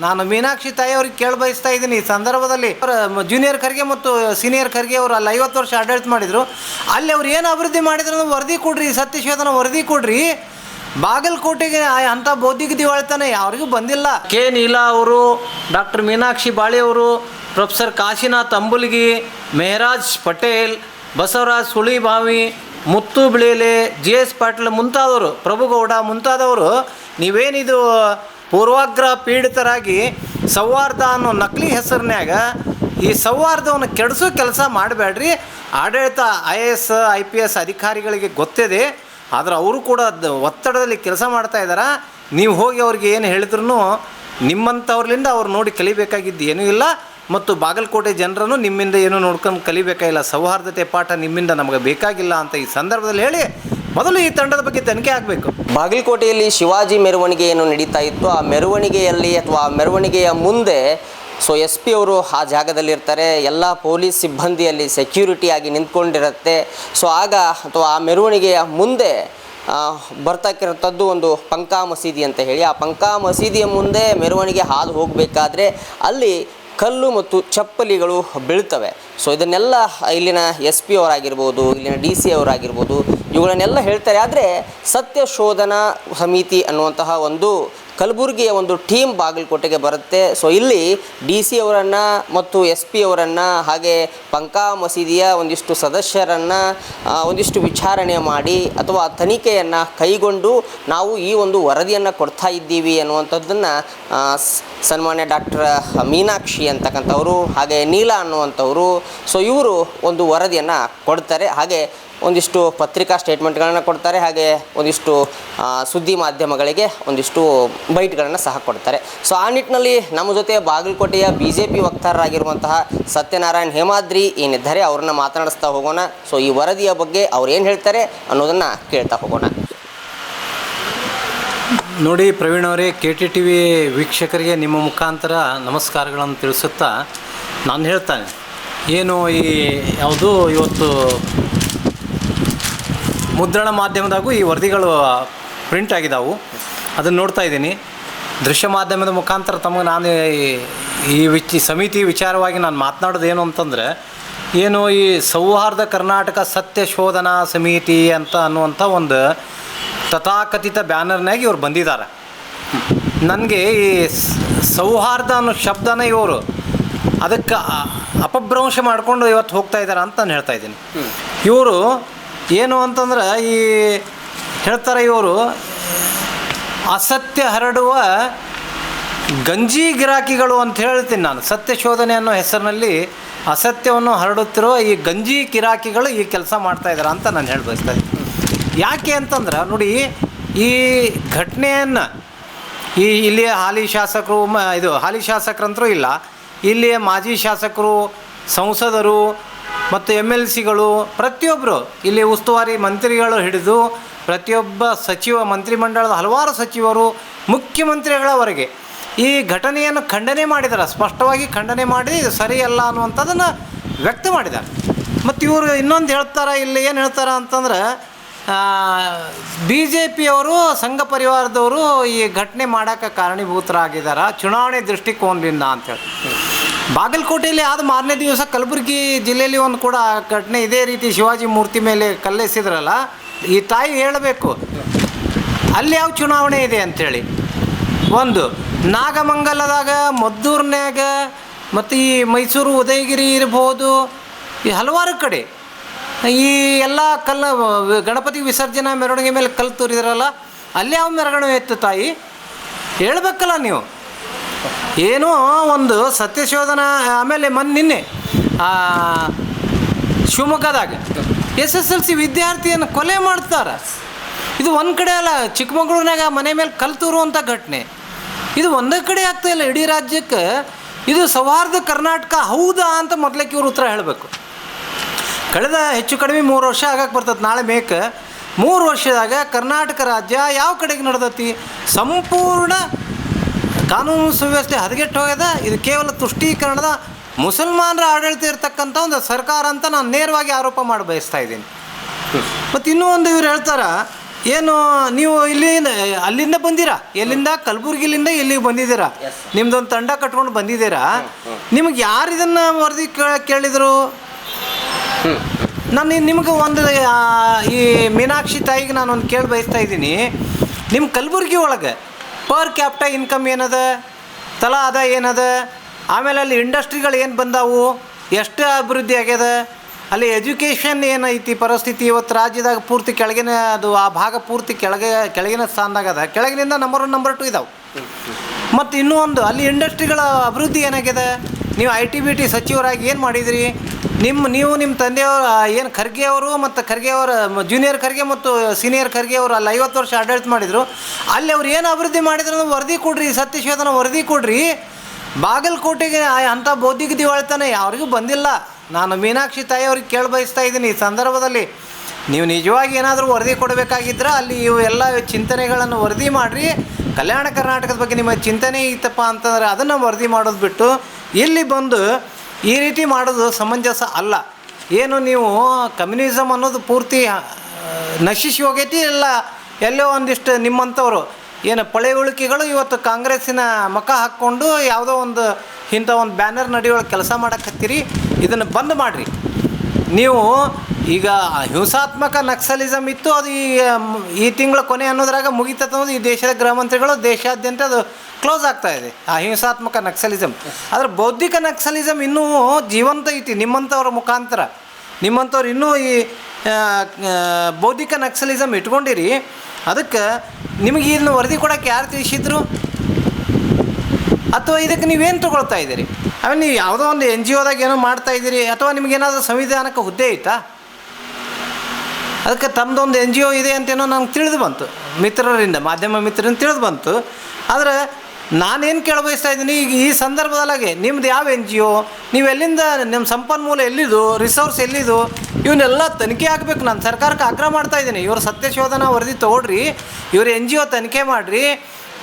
ನಾನು ಮೀನಾಕ್ಷಿ ತಾಯಿ ಅವ್ರಿಗೆ ಕೇಳ ಬಯಸ್ತಾ ಇದ್ದೀನಿ ಈ ಸಂದರ್ಭದಲ್ಲಿ. ಜೂನಿಯರ್ ಖರ್ಗೆ ಮತ್ತು ಸೀನಿಯರ್ ಖರ್ಗೆ ಅವರು ಅಲ್ಲಿ 50 ವರ್ಷ ಆಡಳಿತ ಮಾಡಿದರು. ಅಲ್ಲಿ ಅವ್ರು ಏನು ಅಭಿವೃದ್ಧಿ ಮಾಡಿದ್ರು ವರದಿ ಕೊಡ್ರಿ, ಸತ್ಯಶೋಧನ ವರದಿ ಕೊಡ್ರಿ. ಬಾಗಲಕೋಟೆಗೆ ಅಂಥ ಬೌದ್ಧಿಕ ದಿವಾಳಿತನ ಯಾರಿಗೂ ಬಂದಿಲ್ಲ. ಕೆ ನೀಲಾ ಅವರು, ಡಾಕ್ಟರ್ ಮೀನಾಕ್ಷಿ ಬಾಳೆ ಅವರು, ಪ್ರೊಫೆಸರ್ ಕಾಶಿನಾಥ್ ಅಂಬುಲ್ಗಿ, ಮೆಹರಾಜ್ ಪಟೇಲ್, ಬಸವರಾಜ್ ಸುಳಿಬಾವಿ, ಮುತ್ತು ಬಿಳೇಲೆ, GS ಪಾಟೀಲ್ ಮುಂತಾದವರು, ಪ್ರಭುಗೌಡ ಮುಂತಾದವರು ನೀವೇನಿದು ಪೂರ್ವಾಗ್ರಹ ಪೀಡಿತರಾಗಿ ಸೌಹಾರ್ದ ಅನ್ನೋ ನಕಲಿ ಹೆಸರಿನ್ಯಾಗ ಈ ಸೌಹಾರ್ದವನ್ನು ಕೆಡಿಸೋ ಕೆಲಸ ಮಾಡಬೇಡ್ರಿ. ಆಡಳಿತ IAS IPS ಅಧಿಕಾರಿಗಳಿಗೆ ಗೊತ್ತಿದೆ, ಆದರೆ ಅವರು ಕೂಡ ಒತ್ತಡದಲ್ಲಿ ಕೆಲಸ ಮಾಡ್ತಾ ಇದ್ದಾರೆ. ನೀವು ಹೋಗಿ ಅವ್ರಿಗೆ ಏನು ಹೇಳಿದ್ರು ನಿಮ್ಮಂಥವ್ರಲಿಂದ ಅವ್ರು ನೋಡಿ ಕಲಿಬೇಕಾಗಿದ್ದು ಏನೂ ಇಲ್ಲ. ಮತ್ತು ಬಾಗಲಕೋಟೆ ಜನರನ್ನು ನಿಮ್ಮಿಂದ ಏನೂ ನೋಡ್ಕೊಂಡು ಕಲಿಬೇಕಾಗಿಲ್ಲ. ಸೌಹಾರ್ದತೆ ಪಾಠ ನಿಮ್ಮಿಂದ ನಮಗೆ ಬೇಕಾಗಿಲ್ಲ ಅಂತ ಈ ಸಂದರ್ಭದಲ್ಲಿ ಹೇಳಿ ಮೊದಲು ಈ ತಂಡದ ಬಗ್ಗೆ ತನಿಖೆ ಆಗಬೇಕು. ಬಾಗಲಕೋಟೆಯಲ್ಲಿ ಶಿವಾಜಿ ಮೆರವಣಿಗೆ ಏನು ನಡೀತಾ ಇತ್ತು, ಆ ಮೆರವಣಿಗೆಯಲ್ಲಿ ಅಥವಾ ಆ ಮೆರವಣಿಗೆಯ ಮುಂದೆ SP ಅವರು ಆ ಜಾಗದಲ್ಲಿರ್ತಾರೆ. ಎಲ್ಲ ಪೊಲೀಸ್ ಸಿಬ್ಬಂದಿಯಲ್ಲಿ ಸೆಕ್ಯೂರಿಟಿ ಆಗಿ ನಿಂತ್ಕೊಂಡಿರುತ್ತೆ. ಆಗ ಅಥವಾ ಆ ಮೆರವಣಿಗೆಯ ಮುಂದೆ ಬರ್ತಕ್ಕಿರೋಂಥದ್ದು ಒಂದು ಪಂಕಾ ಮಸೀದಿ ಅಂತ ಹೇಳಿ. ಆ ಪಂಕಾ ಮಸೀದಿಯ ಮುಂದೆ ಮೆರವಣಿಗೆ ಹಾದು ಹೋಗಬೇಕಾದ್ರೆ ಅಲ್ಲಿ ಕಲ್ಲು ಮತ್ತು ಚಪ್ಪಲಿಗಳು ಬೀಳ್ತವೆ. ಇದನ್ನೆಲ್ಲ ಇಲ್ಲಿನ SP ಅವರಾಗಿರ್ಬೋದು, ಇಲ್ಲಿನ DC ಅವರಾಗಿರ್ಬೋದು, ಇವುಗಳನ್ನೆಲ್ಲ ಹೇಳ್ತಾರೆ. ಆದರೆ ಸತ್ಯಶೋಧನಾ ಸಮಿತಿ ಅನ್ನುವಂತಹ ಒಂದು ಕಲಬುರಗಿಯ ಒಂದು ಟೀಮ್ ಬಾಗಲಕೋಟೆಗೆ ಬರುತ್ತೆ. ಇಲ್ಲಿ DC ಅವರನ್ನು ಮತ್ತು SP ಅವರನ್ನು ಹಾಗೆ ಪಂಕಾ ಮಸೀದಿಯ ಒಂದಿಷ್ಟು ಸದಸ್ಯರನ್ನು ಒಂದಿಷ್ಟು ವಿಚಾರಣೆ ಮಾಡಿ ಅಥವಾ ತನಿಖೆಯನ್ನು ಕೈಗೊಂಡು ನಾವು ಈ ಒಂದು ವರದಿಯನ್ನು ಕೊಡ್ತಾ ಇದ್ದೀವಿ ಅನ್ನುವಂಥದ್ದನ್ನು ಸನ್ಮಾನ್ಯ ಡಾಕ್ಟರ್ ಮೀನಾಕ್ಷಿ ಅಂತಕ್ಕಂಥವರು ಹಾಗೆ ನೀಲಾ ಅನ್ನುವಂಥವರು ಇವರು ಒಂದು ವರದಿಯನ್ನು ಕೊಡ್ತಾರೆ. ಹಾಗೆ ಒಂದಿಷ್ಟು ಪತ್ರಿಕಾ ಸ್ಟೇಟ್ಮೆಂಟ್ಗಳನ್ನು ಕೊಡ್ತಾರೆ. ಹಾಗೆ ಒಂದಿಷ್ಟು ಸುದ್ದಿ ಮಾಧ್ಯಮಗಳಿಗೆ ಒಂದಿಷ್ಟು ಬೈಟ್ಗಳನ್ನು ಸಹ ಕೊಡ್ತಾರೆ. ಆ ನಿಟ್ಟಿನಲ್ಲಿ ನಮ್ಮ ಜೊತೆ ಬಾಗಲಕೋಟೆಯ BJP ವಕ್ತಾರರಾಗಿರುವಂತಹ ಸತ್ಯನಾರಾಯಣ್ ಹೇಮಾದ್ರಿ ಏನಿದ್ದಾರೆ ಅವ್ರನ್ನ ಮಾತನಾಡಿಸ್ತಾ ಹೋಗೋಣ. ಈ ವರದಿಯ ಬಗ್ಗೆ ಅವ್ರು ಏನು ಹೇಳ್ತಾರೆ ಅನ್ನೋದನ್ನು ಕೇಳ್ತಾ ಹೋಗೋಣ. ನೋಡಿ ಪ್ರವೀಣ್ ಅವರೇ, KTTV ವೀಕ್ಷಕರಿಗೆ ನಿಮ್ಮ ಮುಖಾಂತರ ನಮಸ್ಕಾರಗಳನ್ನು ತಿಳಿಸುತ್ತಾ ನಾನು ಹೇಳ್ತಾನೆ, ಏನು ಈ ಯಾವುದು ಇವತ್ತು ಮುದ್ರಣ ಮಾಧ್ಯಮದಾಗೂ ಈ ವರದಿಗಳು ಪ್ರಿಂಟ್ ಆಗಿದ್ದಾವೆ, ಅದನ್ನು ನೋಡ್ತಾ ಇದ್ದೀನಿ. ದೃಶ್ಯ ಮಾಧ್ಯಮದ ಮುಖಾಂತರ ತಮಗೆ ನಾನು ಈ ಸಮಿತಿ ವಿಚಾರವಾಗಿ ನಾನು ಮಾತನಾಡೋದು ಏನು ಅಂತಂದರೆ, ಏನು ಈ ಸೌಹಾರ್ದ ಕರ್ನಾಟಕ ಸತ್ಯಶೋಧನಾ ಸಮಿತಿ ಅಂತ ಅನ್ನುವಂಥ ಒಂದು ತಥಾಕಥಿತ ಬ್ಯಾನರ್ನಾಗ ಇವ್ರು ಬಂದಿದ್ದಾರೆ. ನನಗೆ ಈ ಸೌಹಾರ್ದ ಅನ್ನೋ ಶಬ್ದನ ಇವರು ಅದಕ್ಕೆ ಅಪಭ್ರಂಶ ಮಾಡಿಕೊಂಡು ಇವತ್ತು ಹೋಗ್ತಾ ಇದ್ದಾರೆ ಅಂತ ನಾನು ಹೇಳ್ತಾ ಇದ್ದೀನಿ. ಇವರು ಏನು ಅಂತಂದ್ರೆ ಈ ಹೇಳ್ತಾರೆ, ಇವರು ಅಸತ್ಯ ಹರಡುವ ಗಂಜಿ ಗಿರಾಕಿಗಳು ಅಂತ ಹೇಳ್ತೀನಿ ನಾನು. ಸತ್ಯಶೋಧನೆ ಅನ್ನೋ ಹೆಸರಿನಲ್ಲಿ ಅಸತ್ಯವನ್ನು ಹರಡುತ್ತಿರುವ ಈ ಗಂಜಿ ಗಿರಾಕಿಗಳು ಈ ಕೆಲಸ ಮಾಡ್ತಾ ಇದ್ದಾರೆ ಅಂತ ನಾನು ಹೇಳಿ ಬಯಸ್ತಾ ಇದ್ದೀನಿ. ಯಾಕೆ ಅಂತಂದ್ರೆ ನೋಡಿ, ಈ ಘಟನೆಯನ್ನು ಇಲ್ಲಿಯ ಹಾಲಿ ಶಾಸಕರು ಹಾಲಿ ಶಾಸಕರಂತರೂ ಇಲ್ಲ, ಇಲ್ಲಿಯ ಮಾಜಿ ಶಾಸಕರು, ಸಂಸದರು ಮತ್ತು MLCಗಳು ಪ್ರತಿಯೊಬ್ಬರು, ಇಲ್ಲಿ ಉಸ್ತುವಾರಿ ಮಂತ್ರಿಗಳು ಹಿಡಿದು ಪ್ರತಿಯೊಬ್ಬ ಸಚಿವ, ಮಂತ್ರಿಮಂಡಲದ ಹಲವಾರು ಸಚಿವರು, ಮುಖ್ಯಮಂತ್ರಿಗಳವರೆಗೆ ಈ ಘಟನೆಯನ್ನು ಖಂಡನೆ ಮಾಡಿದ್ದಾರೆ. ಸ್ಪಷ್ಟವಾಗಿ ಖಂಡನೆ ಮಾಡಿ ಸರಿಯಲ್ಲ ಅನ್ನುವಂಥದ್ದನ್ನು ವ್ಯಕ್ತ ಮಾಡಿದ್ದಾರೆ. ಮತ್ತು ಇವರು ಇನ್ನೊಂದು ಹೇಳ್ತಾರೆ, ಇಲ್ಲಿ ಏನು ಹೇಳ್ತಾರೆ ಅಂತಂದ್ರೆ, BJPಯವರು ಸಂಘ ಪರಿವಾರದವರು ಈ ಘಟನೆ ಮಾಡೋಕ್ಕೆ ಕಾರಣೀಭೂತರಾಗಿದ್ದಾರೆ ಚುನಾವಣೆ ದೃಷ್ಟಿಕೋನದಿಂದ ಅಂತೇಳಿ. ಬಾಗಲಕೋಟೆಯಲ್ಲಿ ಆದ ಮಾರನೇ ದಿವಸ ಕಲಬುರಗಿ ಜಿಲ್ಲೆಯಲ್ಲಿ ಒಂದು ಕೂಡ ಘಟನೆ ಇದೇ ರೀತಿ ಶಿವಾಜಿ ಮೂರ್ತಿ ಮೇಲೆ ಕಲ್ಲೆಸಿದ್ರಲ್ಲ, ಈ ತಾಯಿ ಹೇಳಬೇಕು ಅಲ್ಲಿ ಯಾವ ಚುನಾವಣೆ ಇದೆ ಅಂಥೇಳಿ. ಒಂದು ನಾಗಮಂಗಲದಾಗ, ಮದ್ದೂರಿನಾಗ, ಮತ್ತು ಈ ಮೈಸೂರು ಉದಯಗಿರಿ ಇರ್ಬೋದು, ಈ ಹಲವಾರು ಕಡೆ ಈ ಎಲ್ಲ ಗಣಪತಿ ವಿಸರ್ಜನಾ ಮೆರವಣಿಗೆ ಮೇಲೆ ಕಲ್ಲು ತೋರಿದ್ರಲ್ಲ, ಅಲ್ಲಿ ಯಾವ ಮೆರವಣಿಗೆ ಇತ್ತು ತಾಯಿ ಹೇಳ್ಬೇಕಲ್ಲ ನೀವು. ಏನೋ ಒಂದು ಸತ್ಯಶೋಧನಾ. ಆಮೇಲೆ ನಿನ್ನೆ ಶಿವಮೊಗ್ಗದಾಗ SSLC ವಿದ್ಯಾರ್ಥಿಯನ್ನು ಕೊಲೆ ಮಾಡ್ತಾರೆ. ಇದು ಒಂದು ಕಡೆ ಅಲ್ಲ, ಚಿಕ್ಕಮಗಳೂರಿನಾಗ ಮನೆ ಮೇಲೆ ಕಲ್ಲು ತೋರುವಂಥ ಘಟನೆ. ಇದು ಒಂದೇ ಕಡೆ ಆಗ್ತಾಯಿಲ್ಲ, ಇಡೀ ರಾಜ್ಯಕ್ಕೆ. ಇದು ಸೌಹಾರ್ದ ಕರ್ನಾಟಕ ಹೌದಾ ಅಂತ ಮೊದಲಕ್ಕೆ ಇವರು ಉತ್ತರ ಹೇಳಬೇಕು. ಕಳೆದ ಹೆಚ್ಚು ಕಡಿಮೆ 3 ವರ್ಷ ಆಗಕ್ಕೆ ಬರ್ತದೆ. ನಾಳೆ ಮೇಕೆ 3 ವರ್ಷದಾಗ ಕರ್ನಾಟಕ ರಾಜ್ಯ ಯಾವ ಕಡೆಗೆ ನಡೆದತಿ? ಸಂಪೂರ್ಣ ಕಾನೂನು ಸುವ್ಯವಸ್ಥೆ ಹದಗೆಟ್ಟು ಹೋಗ್ಯದ. ಇದು ಕೇವಲ ತುಷ್ಟೀಕರಣದ ಮುಸಲ್ಮಾನರ ಆಡಳಿತ ಇರ್ತಕ್ಕಂಥ ಒಂದು ಸರ್ಕಾರ ಅಂತ ನಾನು ನೇರವಾಗಿ ಆರೋಪ ಮಾಡಿ ಬಯಸ್ತಾ ಇದ್ದೀನಿ. ಮತ್ತು ಇನ್ನೂ ಒಂದು ಇವ್ರು ಹೇಳ್ತಾರೆ, ಏನು ನೀವು ಇಲ್ಲಿ ಅಲ್ಲಿಂದ ಬಂದಿರಾ? ಎಲ್ಲಿಂದ? ಕಲಬುರ್ಗಿಲಿಂದ ಇಲ್ಲಿಗೆ ಬಂದಿದ್ದೀರಾ? ನಿಮ್ದೊಂದು ತಂಡ ಕಟ್ಕೊಂಡು ಬಂದಿದ್ದೀರಾ? ನಿಮಗೆ ಯಾರು ಇದನ್ನು ವರದಿ ಕೇಳಿದರು? ನಾನು ನಿಮ್ಗೆ ಒಂದು ಈ ಮೀನಾಕ್ಷಿ ತಾಯಿಗೆ ನಾನು ಒಂದು ಕೇಳಿ ಬಯಸ್ತಾ ಇದ್ದೀನಿ. ನಿಮ್ಮ ಕಲಬುರ್ಗಿ ಒಳಗೆ ಪರ್ ಕ್ಯಾಪಿಟ ಇನ್ಕಮ್ ಏನದ, ತಲಾ ಆದಾಯ ಏನದ, ಆಮೇಲೆ ಅಲ್ಲಿ ಇಂಡಸ್ಟ್ರಿಗಳು ಏನು ಬಂದಾವು, ಎಷ್ಟು ಅಭಿವೃದ್ಧಿ ಆಗ್ಯದ, ಅಲ್ಲಿ ಎಜುಕೇಷನ್ ಏನೈತಿ ಪರಿಸ್ಥಿತಿ? ಇವತ್ತು ರಾಜ್ಯದಾಗ ಪೂರ್ತಿ ಕೆಳಗಿನ ಅದು ಆ ಭಾಗ ಪೂರ್ತಿ ಕೆಳಗಿನ ಸ್ಥಾನದಾಗ ಅದ, ಕೆಳಗಿನಿಂದ ನಂಬರ್ 1 ನಂಬರ್ 2 ಇದಾವೆ. ಮತ್ತು ಇನ್ನೂ ಒಂದು ಅಲ್ಲಿ ಇಂಡಸ್ಟ್ರಿಗಳ ಅಭಿವೃದ್ಧಿ ಏನಾಗಿದೆ? ನೀವು IT-BT ಸಚಿವರಾಗಿ ಏನು ಮಾಡಿದಿರಿ? ನಿಮ್ಮ ತಂದೆಯವರು ಏನು ಖರ್ಗೆ ಅವರು ಮತ್ತು ಖರ್ಗೆ ಅವರ ಜೂನಿಯರ್ ಖರ್ಗೆ ಮತ್ತು ಸೀನಿಯರ್ ಖರ್ಗೆ ಅವರು ಅಲ್ಲಿ 50 ವರ್ಷ ಆಡಳಿತ ಮಾಡಿದರು. ಅಲ್ಲಿ ಅವ್ರು ಏನು ಅಭಿವೃದ್ಧಿ ಮಾಡಿದ್ರು ವರದಿ ಕೊಡ್ರಿ, ಸತ್ಯಶೋಧನ ವರದಿ ಕೊಡ್ರಿ. ಬಾಗಲಕೋಟೆಗೆ ಅಂಥ ಬೌದ್ಧಿಕ ದಿವಾಳಿತನ ಯಾರಿಗೂ ಬಂದಿಲ್ಲ. ನಾನು ಮೀನಾಕ್ಷಿ ತಾಯಿಯವ್ರಿಗೆ ಕೇಳಿ ಬಯಸ್ತಾ ಇದ್ದೀನಿ ಈ ಸಂದರ್ಭದಲ್ಲಿ, ನೀವು ನಿಜವಾಗಿ ಏನಾದರೂ ವರದಿ ಕೊಡಬೇಕಾಗಿದ್ದರೆ ಅಲ್ಲಿ ಇವು ಎಲ್ಲ ಚಿಂತನೆಗಳನ್ನು ವರದಿ ಮಾಡಿರಿ. ಕಲ್ಯಾಣ ಕರ್ನಾಟಕದ ಬಗ್ಗೆ ನಿಮ್ಮ ಚಿಂತನೆ ಇತ್ತಪ್ಪ ಅಂತಂದರೆ ಅದನ್ನು ವರದಿ ಮಾಡೋದು ಬಿಟ್ಟು ಇಲ್ಲಿ ಬಂದು ಈ ರೀತಿ ಮಾಡೋದು ಸಮಂಜಸ ಅಲ್ಲ. ಏನು ನೀವು ಕಮ್ಯುನಿಸಮ್ ಅನ್ನೋದು ಪೂರ್ತಿ ನಶಿಸಿ ಹೋಗೈತಿ. ಎಲ್ಲೋ ಒಂದಿಷ್ಟು ನಿಮ್ಮಂಥವ್ರು ಏನು ಪಳೆಯುಳಿಕೆಗಳು ಇವತ್ತು ಕಾಂಗ್ರೆಸ್ಸಿನ ಮುಖ ಹಾಕ್ಕೊಂಡು ಯಾವುದೋ ಒಂದು ಇಂಥ ಒಂದು ಬ್ಯಾನರ್ ನಡಿಯೊಳಗೆ ಕೆಲಸ ಮಾಡಕತ್ತೀರಿ. ಇದನ್ನು ಬಂದ್ ಮಾಡಿರಿ. ನೀವು ಈಗ ಹಿಂಸಾತ್ಮಕ ನಕ್ಸಲಿಸಮ್ ಇತ್ತು, ಅದು ಈ ತಿಂಗಳ ಕೊನೆ ಅನ್ನೋದ್ರಾಗ ಮುಗಿತದೆ ಅನ್ನೋದು ಈ ದೇಶದ ಗೃಹ ಮಂತ್ರಿಗಳು ದೇಶಾದ್ಯಂತ ಅದು ಕ್ಲೋಸ್ ಆಗ್ತಾ ಇದೆ, ಆ ಹಿಂಸಾತ್ಮಕ ನಕ್ಸಲಿಸಮ್. ಆದರೆ ಬೌದ್ಧಿಕ ನಕ್ಸಲಿಸಮ್ ಇನ್ನೂ ಜೀವಂತ ಐತಿ ನಿಮ್ಮಂಥವ್ರ ಮುಖಾಂತರ. ನಿಮ್ಮಂಥವ್ರು ಇನ್ನೂ ಈ ಬೌದ್ಧಿಕ ನಕ್ಸಲಿಸಮ್ ಇಟ್ಕೊಂಡಿರಿ. ಅದಕ್ಕೆ ನಿಮಗೆ ಇದನ್ನು ವರದಿ ಕೊಡೋಕ್ಕೆ ಯಾರು ತಿಳಿಸಿದ್ರು? ಅಥವಾ ಇದಕ್ಕೆ ನೀವೇನು ತೊಗೊಳ್ತಾ ಇದ್ದೀರಿ? ಆಮೇಲೆ ನೀವು ಯಾವುದೋ ಒಂದು NGOದಾಗ ಏನೋ ಮಾಡ್ತಾಯಿದ್ದೀರಿ, ಅಥವಾ ನಿಮಗೇನಾದರೂ ಸಂವಿಧಾನಕ್ಕೆ ಹುದ್ದೆ ಐತಾ? ಅದಕ್ಕೆ ತಮ್ಮದೊಂದು NGO ಇದೆ ಅಂತೇನೋ ನಂಗೆ ತಿಳಿದು ಬಂತು, ಮಿತ್ರರಿಂದ, ಮಾಧ್ಯಮ ಮಿತ್ರರಿಂದ ತಿಳಿದು ಬಂತು. ಆದರೆ ನಾನೇನು ಕೇಳ ಬಯಸ್ತಾ ಇದ್ದೀನಿ ಈಗ ಈ ಸಂದರ್ಭದಲ್ಲಾಗೆ, ನಿಮ್ದು ಯಾವ NGO, ನೀವು ಎಲ್ಲಿಂದ, ನಿಮ್ಮ ಸಂಪನ್ಮೂಲ ಎಲ್ಲಿದು, ರಿಸೋರ್ಸ್ ಎಲ್ಲಿದು, ಇವನ್ನೆಲ್ಲ ತನಿಖೆ ಆಗಬೇಕು. ನಾನು ಸರ್ಕಾರಕ್ಕೆ ಆಗ್ರಹ ಮಾಡ್ತಾಯಿದ್ದೀನಿ, ಇವರು ಸತ್ಯಶೋಧನಾ ವರದಿ ತೊಗೊಳ್ರಿ, ಇವರು NGO ತನಿಖೆ ಮಾಡಿರಿ.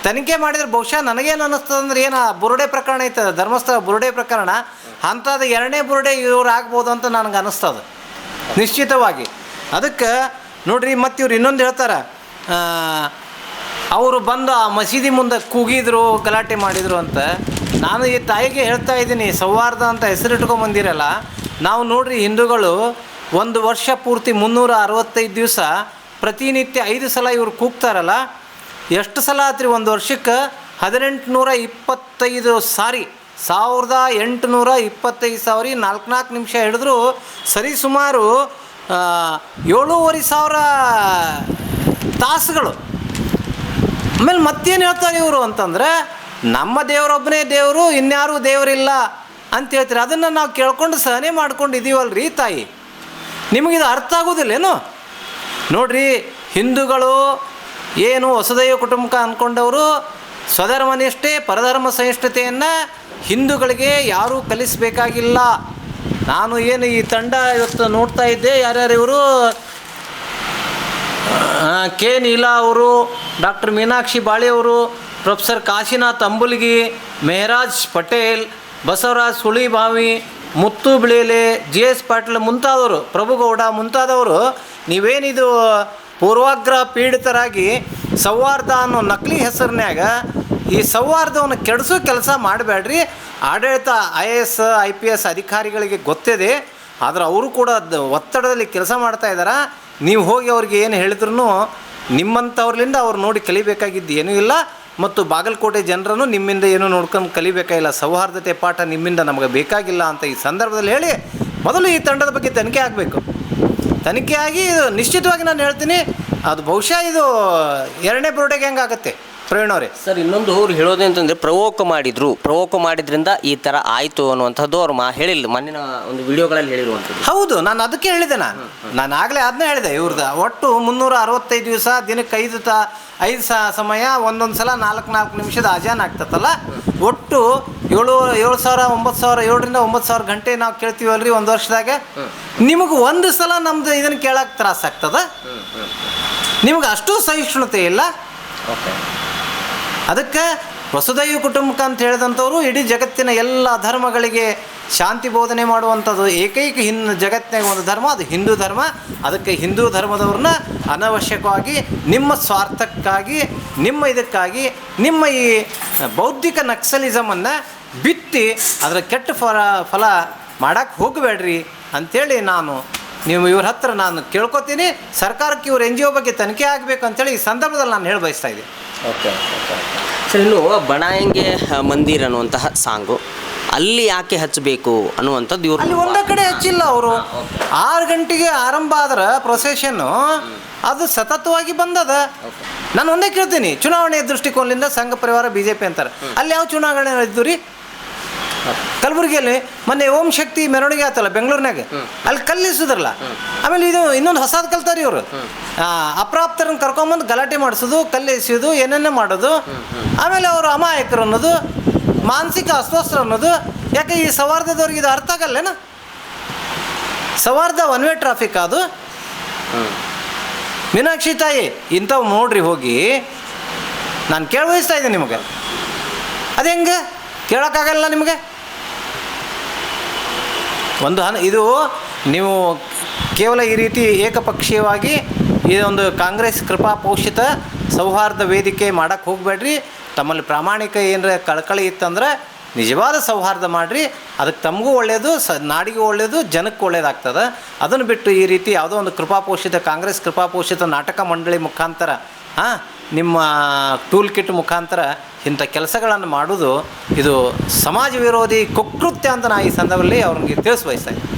ತನಿಖೆ ಮಾಡಿದರೆ ಬಹುಶಃ ನನಗೇನು ಅನ್ನಿಸ್ತದೆ ಅಂದರೆ, ಏನು ಬುರುಡೆ ಪ್ರಕರಣ ಐತದ, ಧರ್ಮಸ್ಥಳ ಬುರುಡೆ ಪ್ರಕರಣ, ಅಂಥದ್ದು 2ನೇ ಬುರುಡೆ ಇವ್ರು ಆಗ್ಬೋದು ಅಂತ ನನಗೆ ಅನ್ನಿಸ್ತದೆ ನಿಶ್ಚಿತವಾಗಿ. ಅದಕ್ಕೆ ನೋಡ್ರಿ, ಮತ್ತು ಇವ್ರು ಇನ್ನೊಂದು ಹೇಳ್ತಾರೆ, ಅವರು ಬಂದು ಆ ಮಸೀದಿ ಮುಂದೆ ಕೂಗಿದ್ರು, ಗಲಾಟೆ ಮಾಡಿದರು ಅಂತ. ನಾನು ಈ ತಾಯಿಗೆ ಹೇಳ್ತಾ ಇದ್ದೀನಿ, ಸೌಹಾರ್ದ ಅಂತ ಹೆಸರಿಟ್ಕೊಂಬಂದಿರಲ್ಲ. ನಾವು ನೋಡ್ರಿ, ಹಿಂದೂಗಳು ಒಂದು ವರ್ಷ ಪೂರ್ತಿ 365 ದಿವಸ ಪ್ರತಿನಿತ್ಯ 5 ಸಲ ಇವ್ರು ಕೂಗ್ತಾರಲ್ಲ. ಎಷ್ಟು ಸಲ ಆತ್ರಿ ಒಂದು ವರ್ಷಕ್ಕೆ? 1825 ಸಾರಿ, 1825 ಸಾರಿ, 4 ನಿಮಿಷ ಹಿಡಿದ್ರು ಸರಿ ಸುಮಾರು 7,500 ತಾಸುಗಳು. ಆಮೇಲೆ ಮತ್ತೇನು ಹೇಳ್ತಾರೆ ಇವರು ಅಂತಂದರೆ, ನಮ್ಮ ದೇವರೊಬ್ಬನೇ ದೇವರು, ಇನ್ಯಾರೂ ದೇವರಿಲ್ಲ ಅಂತ ಹೇಳ್ತಾರೆ. ಅದನ್ನು ನಾವು ಕೇಳ್ಕೊಂಡು ಸಹನೆ ಮಾಡ್ಕೊಂಡು ಇದೀವಲ್ರಿ ತಾಯಿ, ನಿಮಗಿದು ಅರ್ಥ ಆಗೋದಿಲ್ಲೇನು? ನೋಡ್ರಿ, ಹಿಂದೂಗಳು ಏನು ವಸುದೈವ ಕುಟುಂಬ ಅಂದ್ಕೊಂಡವರು ಸ್ವಧರ್ಮನಿಷ್ಠೆ ಪರಧರ್ಮ ಸಹಿಷ್ಣುತೆಯನ್ನು ಹಿಂದೂಗಳಿಗೆ ಯಾರೂ ಕಲಿಸಬೇಕಾಗಿಲ್ಲ. ನಾನು ಏನು ಈ ತಂಡ ಇವತ್ತು ನೋಡ್ತಾ ಇದ್ದೆ, ಯಾರ್ಯಾರು ಇವರು, ಕೆ ನೀಲಾ ಅವರು, ಡಾಕ್ಟರ್ ಮೀನಾಕ್ಷಿ ಬಾಳೆಯವರು, ಪ್ರೊಫೆಸರ್ ಕಾಶಿನಾಥ್ ಅಂಬುಲ್ಗಿ, ಮೆಹರಾಜ್ ಪಟೇಲ್, ಬಸವರಾಜ್ ಸುಳಿಬಾವಿ, ಮುತ್ತು ಬಿಳೇಲೆ, GS ಪಾಟೀಲ್ ಮುಂತಾದವರು, ಪ್ರಭುಗೌಡ ಮುಂತಾದವರು, ನೀವೇನಿದು ಪೂರ್ವಾಗ್ರಹ ಪೀಡಿತರಾಗಿ ಸೌಹಾರ್ದ ಅನ್ನೋ ನಕಲಿ ಹೆಸರಿನ್ಯಾಗ ಈ ಸೌಹಾರ್ದವನ್ನು ಕೆಡಿಸೋ ಕೆಲಸ ಮಾಡಬೇಡ್ರಿ. ಆಡಳಿತ IAS IPS ಅಧಿಕಾರಿಗಳಿಗೆ ಗೊತ್ತಿದೆ, ಆದರೆ ಅವರು ಕೂಡ ಒತ್ತಡದಲ್ಲಿ ಕೆಲಸ ಮಾಡ್ತಾ ಇದ್ದಾರೆ. ನೀವು ಹೋಗಿ ಅವ್ರಿಗೆ ಏನು ಹೇಳಿದ್ರು ನಿಮ್ಮಂಥವ್ರಲಿಂದ ಅವ್ರು ನೋಡಿ ಕಲಿಬೇಕಾಗಿದ್ದು ಏನೂ ಇಲ್ಲ. ಮತ್ತು ಬಾಗಲಕೋಟೆ ಜನರನ್ನು ನಿಮ್ಮಿಂದ ಏನೂ ನೋಡ್ಕೊಂಡು ಕಲಿಬೇಕಾಗಿಲ್ಲ. ಸೌಹಾರ್ದತೆ ಪಾಠ ನಿಮ್ಮಿಂದ ನಮಗೆ ಬೇಕಾಗಿಲ್ಲ ಅಂತ ಈ ಸಂದರ್ಭದಲ್ಲಿ ಹೇಳಿ, ಮೊದಲು ಈ ತಂಡದ ಬಗ್ಗೆ ತನಿಖೆ ಆಗಬೇಕು. ತನಿಖೆ ಆಗಿ ಇದು ನಿಶ್ಚಿತವಾಗಿ ನಾನು ಹೇಳ್ತೀನಿ, ಅದು ಬಹುಶಃ ಇದು 2ನೇ ಬುರುಡೆಗೆ ಹೆಂಗಾಗುತ್ತೆ ಪ್ರವೀಣ್ ಅವರೇ. ಸರ್, ಇನ್ನೊಂದು ಅವ್ರು ಹೇಳೋದೇ ಅಂತಂದರೆ ಪ್ರವೋಕ್ ಮಾಡಿದ್ರಿಂದ ಈ ಥರ ಆಯಿತು ಅನ್ನುವಂಥದ್ದು ಅವ್ರು ಹೇಳಿಲ್ಲ, ಮೊನ್ನಿನ ಒಂದು ವಿಡಿಯೋಗಳಲ್ಲಿ ಹೇಳಿರುವಂಥದ್ದು. ಹೌದು, ನಾನು ಅದಕ್ಕೆ ಹೇಳಿದೆ. ನಾನು ಆಗಲೇ ಅದನ್ನೇ ಹೇಳಿದೆ. ಇವ್ರದ್ದು ಒಟ್ಟು 365 ದಿವಸ, ದಿನಕ್ಕೆ 5 ಸಮಯ, ಒಂದೊಂದು ಸಲ 4 ನಿಮಿಷದ ಅಜಾನ್ ಆಗ್ತತ್ತಲ್ಲ, ಒಟ್ಟು 7,000 9,000 ಗಂಟೆ ನಾವು ಕೇಳ್ತೀವಲ್ರಿ ಒಂದು ವರ್ಷದಾಗ. ನಿಮಗೆ ಒಂದು ಸಲ ನಮ್ದು ಇದನ್ನು ಕೇಳಕ್ಕೆ ತ್ರಾಸ ಆಗ್ತದ? ನಿಮ್ಗೆ ಅಷ್ಟು ಸಹಿಷ್ಣುತೆ ಇಲ್ಲ. ಅದಕ್ಕೆ ವಸುದೈವ ಕುಟುಂಬಕ ಅಂತ ಹೇಳಿದಂಥವ್ರು ಇಡೀ ಜಗತ್ತಿನ ಎಲ್ಲ ಧರ್ಮಗಳಿಗೆ ಶಾಂತಿ ಬೋಧನೆ ಮಾಡುವಂಥದ್ದು ಏಕೈಕ ಜಗತ್ತಿನಾಗ ಒಂದು ಧರ್ಮ, ಅದು ಹಿಂದೂ ಧರ್ಮ. ಅದಕ್ಕೆ ಹಿಂದೂ ಧರ್ಮದವ್ರನ್ನ ಅನವಶ್ಯಕವಾಗಿ ನಿಮ್ಮ ಸ್ವಾರ್ಥಕ್ಕಾಗಿ, ನಿಮ್ಮ ಇದಕ್ಕಾಗಿ, ನಿಮ್ಮ ಈ ಬೌದ್ಧಿಕ ನಕ್ಸಲಿಸಮನ್ನು ಬಿತ್ತಿ ಅದರ ಕೆಟ್ಟ ಫಲ ಮಾಡೋಕ್ಕೆ ಹೋಗಬೇಡ್ರಿ ಅಂಥೇಳಿ ನೀವು ಇವ್ರ ಹತ್ರ ನಾನು ಕೇಳ್ಕೊತೀನಿ. ಸರ್ಕಾರಕ್ಕೆ ಇವ್ರ NGO ಬಗ್ಗೆ ತನಿಖೆ ಆಗಬೇಕು ಅಂತೇಳಿ ಈ ಸಂದರ್ಭದಲ್ಲಿ ನಾನು ಹೇಳಿ ಬಯಸ್ತಾ ಇದ್ದೀನಿ. ಓಕೆ ಸರ್, ಇನ್ನು ಬಣಾಯಂಗೆ ಮಂದಿರ್ ಅನ್ನುವಂತಹ ಸಾಂಗು ಅಲ್ಲಿ ಯಾಕೆ ಹಚ್ಚಬೇಕು ಅನ್ನುವಂಥದ್ದು ಇವರು ಅಲ್ಲಿ ಒಂದೇ ಕಡೆ ಹಚ್ಚಿಲ್ಲ. ಅವರು 6 ಗಂಟೆಗೆ ಆರಂಭ ಆದ್ರೆ ಪ್ರೊಸೆಷನ್ನು ಅದು ಸತತವಾಗಿ ಬಂದದ. ನಾನು ಒಂದೇ ಕೇಳ್ತೀನಿ, ಚುನಾವಣೆಯ ದೃಷ್ಟಿಕೋನದಿಂದ ಸಂಘ ಪರಿವಾರ BJP ಅಂತಾರೆ. ಅಲ್ಲಿ ಯಾವ ಚುನಾವಣೆ ಇದ್ದು ರೀ? ಕಲಬುರಗಿಯಲ್ಲಿ ಮೊನ್ನೆ ಓಂ ಶಕ್ತಿ ಮೆರವಣಿಗೆ ಆತಲ್ಲ ಬೆಂಗಳೂರಿನಾಗ, ಅಲ್ಲಿ ಕಲ್ಲಿಸಿದ್ರಲ್ಲ. ಆಮೇಲೆ ಇದು ಇನ್ನೊಂದು ಹೊಸದು ಕಲ್ತಾರೆ ಇವರು, ಅಪ್ರಾಪ್ತರನ್ನು ಕರ್ಕೊಂಬಂದು ಗಲಾಟೆ ಮಾಡಿಸೋದು, ಕಲ್ಲೆಸೆಯೋದು, ಏನೇನೋ ಮಾಡೋದು. ಆಮೇಲೆ ಅವರು ಅಮಾಯಕರು ಅನ್ನೋದು, ಮಾನಸಿಕ ಅಸ್ವಸ್ಥರು ಅನ್ನೋದು. ಯಾಕೆ ಈ ಸೌಹಾರ್ದದವ್ರಿಗೆ ಇದು ಅರ್ಥ ಆಗಲ್ಲೇನ? ಸೌಹಾರ್ದ ಒನ್ ವೇ ಟ್ರಾಫಿಕ್ ಅದು. ಮೀನಾಕ್ಷಿ ತಾಯಿ ಇಂಥವು ನೋಡ್ರಿ ಹೋಗಿ. ನಾನು ಕೇಳಬಯಸ್ತಾ ಇದ್ದೀನಿ ನಿಮಗೆ, ಅದು ಹೆಂಗೆ ಕೇಳೋಕ್ಕಾಗಲ್ಲ ನಿಮಗೆ? ಇದು ನೀವು ಕೇವಲ ಈ ರೀತಿ ಏಕಪಕ್ಷೀಯವಾಗಿ ಇದೊಂದು ಕಾಂಗ್ರೆಸ್ ಕೃಪಾಪೋಷಿತ ಸೌಹಾರ್ದ ವೇದಿಕೆ ಮಾಡೋಕ್ಕೆ ಹೋಗಬೇಡ್ರಿ. ತಮ್ಮಲ್ಲಿ ಪ್ರಾಮಾಣಿಕ ಏನರ ಕಳಕಳಿ ಇತ್ತಂದ್ರೆ ನಿಜವಾದ ಸೌಹಾರ್ದ ಮಾಡಿರಿ. ಅದಕ್ಕೆ ತಮಗೂ ಒಳ್ಳೆಯದು, ನಾಡಿಗೂ ಒಳ್ಳೆಯದು, ಜನಕ್ಕೆ ಒಳ್ಳೆಯದಾಗ್ತದೆ. ಅದನ್ನು ಬಿಟ್ಟು ಈ ರೀತಿ ಯಾವುದೋ ಒಂದು ಕಾಂಗ್ರೆಸ್ ಕೃಪಾಪೋಷಿತ ನಾಟಕ ಮಂಡಳಿ ಮುಖಾಂತರ ನಿಮ್ಮ ಟೂಲ್ ಕಿಟ್ ಮುಖಾಂತರ ಇಂಥ ಕೆಲಸಗಳನ್ನು ಮಾಡೋದು ಇದು ಸಮಾಜ ವಿರೋಧಿ ಕುಕೃತ್ಯ ಅಂತ ನಾನು ಈ ಸಂದರ್ಭದಲ್ಲಿ ಅವ್ರಿಗೆ ತಿಳಿಸ್ಬಯಸ್ತಾ ಇದ್ದೀನಿ.